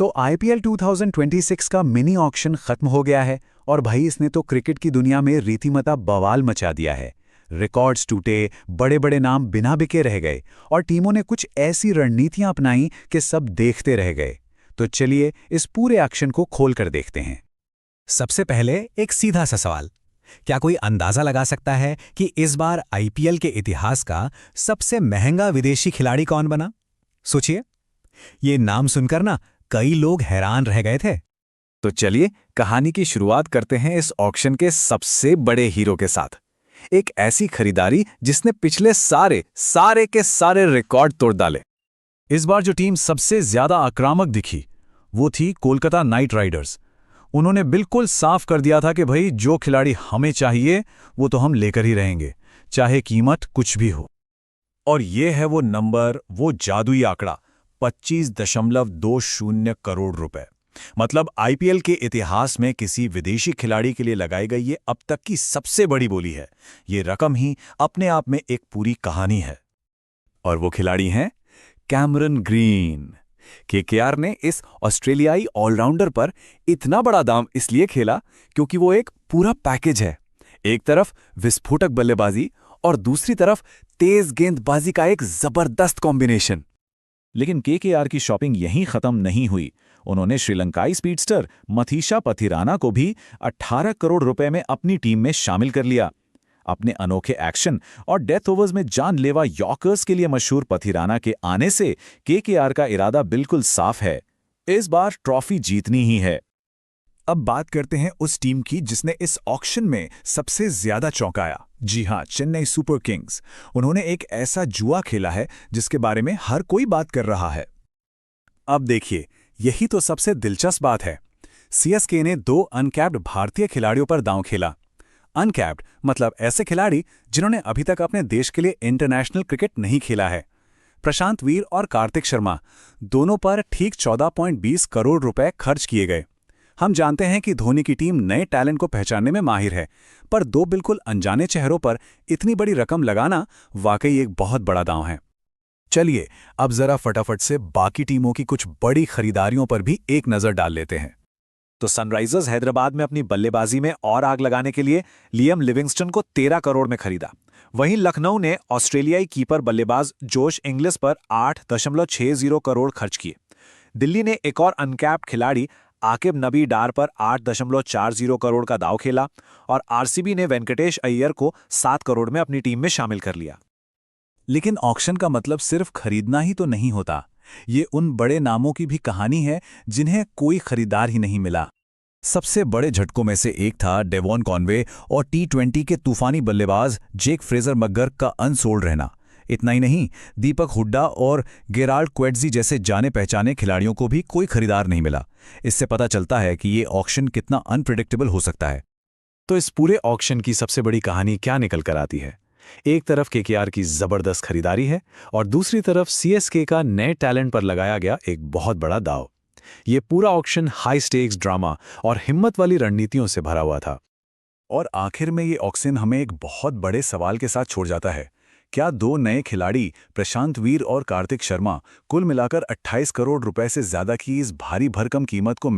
तो आईपीएल 2026 का mini auction खत्म हो गया है और भाई इसने तो क्रिकेट की दुनिया में रीतिमता बवाल मचा दिया है। रिकॉर्ड्स टूटे, बड़े बड़े नाम बिना बिके रह गए और टीमों ने कुछ ऐसी रणनीतियां अपनाई कि सब देखते रह गए। तो चलिए इस पूरे एक्शन को खोल कर देखते हैं। सबसे पहले एक सीधा सा सवाल, क्या कोई अंदाजा लगा सकता है कि इस बार आईपीएल के इतिहास का सबसे महंगा विदेशी खिलाड़ी कौन बना? सोचिए, ये नाम सुनकर ना कई लोग हैरान रह गए थे। तो चलिए कहानी की शुरुआत करते हैं इस ऑक्शन के सबसे बड़े हीरो के साथ। एक ऐसी खरीदारी जिसने पिछले सारे के सारे रिकॉर्ड तोड़ डाले। इस बार जो टीम सबसे ज्यादा आक्रामक दिखी वो थी कोलकाता नाइट राइडर्स। उन्होंने बिल्कुल साफ कर दिया था कि भाई जो खिलाड़ी हमें चाहिए वो तो हम लेकर ही रहेंगे, चाहे कीमत कुछ भी हो। और ये है वो नंबर, वो जादुई आंकड़ा, 25.20 करोड़ रुपए। मतलब आईपीएल के इतिहास में किसी विदेशी खिलाड़ी के लिए लगाई गई ये अब तक की सबसे बड़ी बोली है। ये रकम ही अपने आप में एक पूरी कहानी है। और वो खिलाड़ी हैं कैमरन ग्रीन। केकेआर ने इस ऑस्ट्रेलियाई ऑलराउंडर पर इतना बड़ा दाम इसलिए खेला क्योंकि वो एक पूरा पैकेज है। एक तरफ विस्फोटक बल्लेबाजी और दूसरी तरफ तेज गेंदबाजी का एक जबरदस्त कॉम्बिनेशन। लेकिन केकेआर की शॉपिंग यहीं खत्म नहीं हुई। उन्होंने श्रीलंकाई स्पीडस्टर मथीशा पथिराना को भी 18 करोड़ रुपए में अपनी टीम में शामिल कर लिया। अपने अनोखे एक्शन और डेथ ओवर्स में जानलेवा यॉर्कर्स के लिए मशहूर पथिराना के आने से केकेआर का इरादा बिल्कुल साफ है, इस बार ट्रॉफी जीतनी ही है। अब बात करते हैं उस टीम की जिसने इस ऑक्शन में सबसे ज्यादा चौंकाया। जी हां, चेन्नई सुपर किंग्स। उन्होंने एक ऐसा जुआ खेला है जिसके बारे में हर कोई बात कर रहा है। अब देखिए, यही तो सबसे दिलचस्प बात है। सीएसके ने 2 अनकैप्ड भारतीय खिलाड़ियों पर दांव खेला। अनकैप्ड मतलब ऐसे खिलाड़ी जिन्होंने अभी तक अपने देश के लिए इंटरनेशनल क्रिकेट नहीं खेला है। प्रशांत वीर और कार्तिक शर्मा दोनों पर ठीक 14.20 करोड़ रुपए खर्च किए गए। हम जानते हैं कि धोनी की टीम नए टैलेंट को पहचानने में माहिर है, पर 2 बिल्कुल अनजाने चेहरों पर इतनी बड़ी रकम लगाना वाकई एक बहुत बड़ा दांव है। चलिए अब जरा फटाफट से बाकी टीमों की कुछ बड़ी खरीदारियों पर भी एक नजर डाल लेते हैं। तो सनराइजर्स हैदराबाद में अपनी बल्लेबाजी में और आग लगाने के लिए लियम लिविंगस्टन को 13 करोड़ में खरीदा। वहीं लखनऊ ने ऑस्ट्रेलियाई कीपर बल्लेबाज जोश इंग्लिस पर 8.60 करोड़ खर्च किए। दिल्ली ने एक और अनकैप्ड खिलाड़ी आकिब नबी डार पर 8.40 करोड़ का दांव खेला और आरसीबी ने वेंकटेश अय्यर को 7 करोड़ में अपनी टीम में शामिल कर लिया। लेकिन ऑक्शन का मतलब सिर्फ खरीदना ही तो नहीं होता। ये उन बड़े नामों की भी कहानी है जिन्हें कोई खरीदार ही नहीं मिला। सबसे बड़े झटकों में से एक था डेवॉन कॉनवे और टी20 के तूफानी बल्लेबाज जेक फ्रेजर मकगर्क का अनसोल्ड रहना। इतना ही नहीं, दीपक हुड्डा और गेराल्ड क्वेट्जी जैसे जाने पहचाने खिलाड़ियों को भी कोई खरीदार नहीं मिला। इससे पता चलता है कि ये ऑक्शन कितना अनप्रिडिक्टेबल हो सकता है। तो इस पूरे ऑक्शन की सबसे बड़ी कहानी क्या निकल कर आती है? एक तरफ केकेआर की जबरदस्त खरीदारी है और दूसरी तरफ सीएसके का नए टैलेंट पर लगाया गया एक बहुत बड़ा दांव। ये पूरा ऑक्शन हाई स्टेक्स ड्रामा और हिम्मत वाली रणनीतियों से भरा हुआ था। और आखिर में ये ऑक्शन हमें एक बहुत बड़े सवाल के साथ छोड़ जाता है। क्या 2 नए खिलाड़ी प्रशांत वीर और कार्तिक शर्मा कुल मिलाकर 28 करोड़ रुपए से ज्यादा की इस भारी भरकम कीमत को